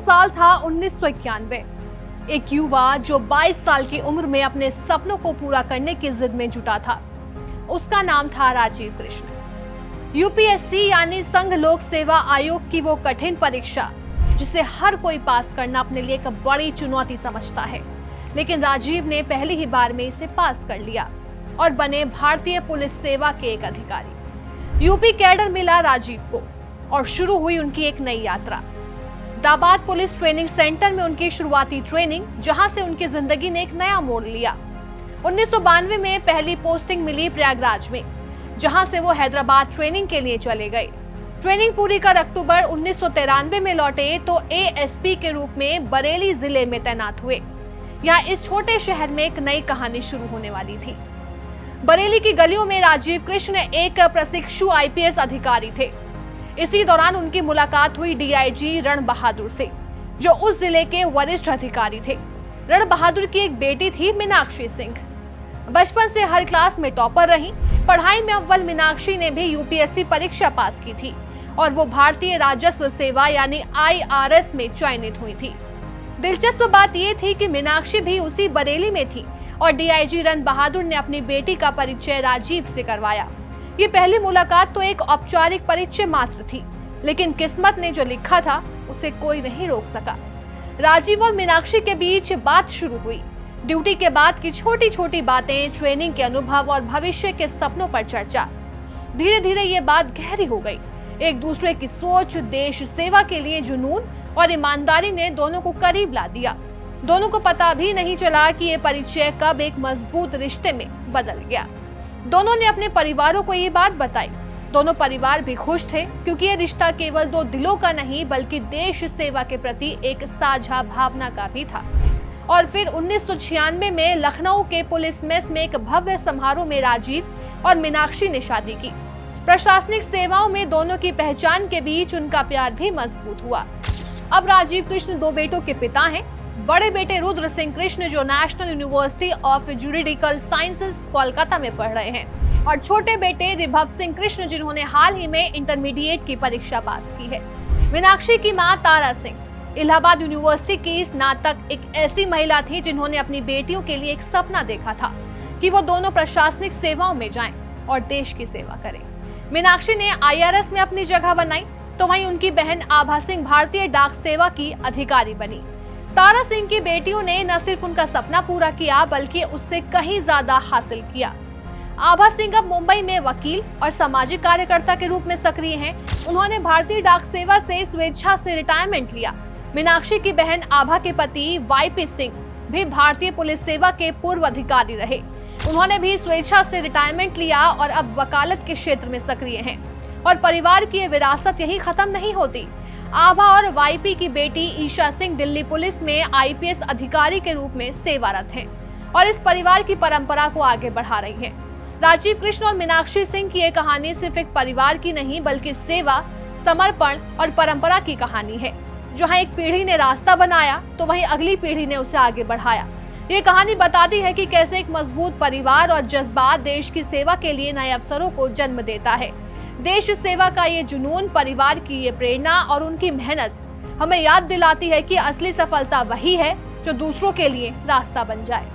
साल था 1991। एक युवा जो 22 साल की उम्र में अपने सपनों को पूरा करने की जिद में जुटा था, उसका नाम था राजीव कृष्ण। यूपीएससी यानी संघ लोक सेवा आयोग की वो कठिन परीक्षा जिसे हर कोई पास करना अपने लिए एक बड़ी चुनौती समझता है, लेकिन राजीव ने पहली ही बार में इसे पास कर लिया और बने भारतीय पुलिस सेवा के एक अधिकारी। यूपी कैडर मिला राजीव को और शुरू हुई उनकी एक नई यात्रा। दाबाद पुलिस ट्रेनिंग सेंटर में उनकी शुरुआती ट्रेनिंग, जहां से उनकी जिंदगी ने एक नया मोड़ लिया। 1992 में पहली पोस्टिंग मिली प्रयागराज में, जहां से वो हैदराबाद ट्रेनिंग के लिए चले गए। ट्रेनिंग पूरी कर अक्टूबर 1993 में लौटे तो एएसपी के रूप में बरेली जिले में तैनात हुए। यहाँ इस छोटे शहर में एक नई कहानी शुरू होने वाली थी। बरेली की गलियों में राजीव कृष्ण एक प्रशिक्षु आईपीएस अधिकारी थे। इसी दौरान उनकी मुलाकात हुई डीआईजी रण बहादुर से, जो उस जिले के वरिष्ठ अधिकारी थे। रण बहादुर की एक बेटी थी मीनाक्षी सिंह। बचपन से हर क्लास में टॉपर रही। पढ़ाई में अव्वल मीनाक्षी ने भी यूपीएससी परीक्षा पास की थी और वो भारतीय राजस्व सेवा यानी आईआरएस में चयनित हुई थी। दिलचस्प बात यह थी कि मीनाक्षी भी उसी बरेली में थी और डीआईजी रण बहादुर ने अपनी बेटी का परिचय राजीव से करवाया। ये पहली मुलाकात तो एक औपचारिक परिचय मात्र थी, लेकिन किस्मत ने जो लिखा था उसे कोई नहीं रोक सका। राजीव और मीनाक्षी के बीच बात शुरू हुई। ड्यूटी के बाद की छोटी छोटी बातें, ट्रेनिंग के अनुभव और भविष्य के सपनों पर चर्चा। धीरे धीरे ये बात गहरी हो गई। एक दूसरे की सोच, देश सेवा के लिए जुनून और ईमानदारी ने दोनों को करीब ला दिया। दोनों को पता भी नहीं चला कि ये परिचय कब एक मजबूत रिश्ते में बदल गया। दोनों ने अपने परिवारों को ये बात बताई। दोनों परिवार भी खुश थे, क्योंकि ये रिश्ता केवल दो दिलों का नहीं बल्कि देश सेवा के प्रति एक साझा भावना का भी था। और फिर 1996 में लखनऊ के पुलिस मेस में एक भव्य समारोह में राजीव और मीनाक्षी ने शादी की। प्रशासनिक सेवाओं में दोनों की पहचान के बीच उनका प्यार भी मजबूत हुआ। अब राजीव कृष्ण दो बेटों के पिता हैं। बड़े बेटे रुद्र सिंह कृष्ण जो national university of juridical sciences Kolkata में पढ़ रहे हैं, और छोटे बेटे रिभव सिंह कृष्ण जिन्होंने हाल ही में इंटरमीडिएट की परीक्षा पास की है। मीनाक्षी की मां तारा सिंह इलाहाबाद यूनिवर्सिटी की स्नातक एक ऐसी महिला थी जिन्होंने अपनी बेटियों के लिए एक सपना देखा था कि वो दोनों प्रशासनिक सेवाओं में जाएं और देश की सेवा करें। मीनाक्षी ने आईआरएस में अपनी जगह बनाई, तो वहीं उनकी बहन आभा सिंह भारतीय डाक सेवा की अधिकारी बनी। तारा सिंह की बेटियों ने न सिर्फ उनका सपना पूरा किया बल्कि उससे कहीं ज्यादा हासिल किया। आभा सिंह अब मुंबई में वकील और सामाजिक कार्यकर्ता के रूप में सक्रिय हैं। उन्होंने भारतीय डाक सेवा से स्वेच्छा से रिटायरमेंट लिया। मीनाक्षी की बहन आभा के पति वाईपी सिंह भी भारतीय पुलिस सेवा के पूर्व अधिकारी रहे। उन्होंने भी स्वेच्छा से रिटायरमेंट लिया और अब वकालत के क्षेत्र में सक्रिय हैं। और परिवार की ये विरासत यही खत्म नहीं होती। आभा और वाईपी की बेटी ईशा सिंह दिल्ली पुलिस में आईपीएस अधिकारी के रूप में सेवारत हैं और इस परिवार की परंपरा को आगे बढ़ा रही हैं। राजीव कृष्ण और मीनाक्षी सिंह की ये कहानी सिर्फ एक परिवार की नहीं बल्कि सेवा, समर्पण और परंपरा की कहानी है। जहां एक पीढ़ी ने रास्ता बनाया तो वहीं अगली पीढ़ी ने उसे आगे बढ़ाया। ये कहानी बताती है कि कैसे एक मजबूत परिवार और जज्बात देश की सेवा के लिए नए अवसरों को जन्म देता है। देश सेवा का ये जुनून, परिवार की ये प्रेरणा और उनकी मेहनत हमें याद दिलाती है कि असली सफलता वही है जो दूसरों के लिए रास्ता बन जाए।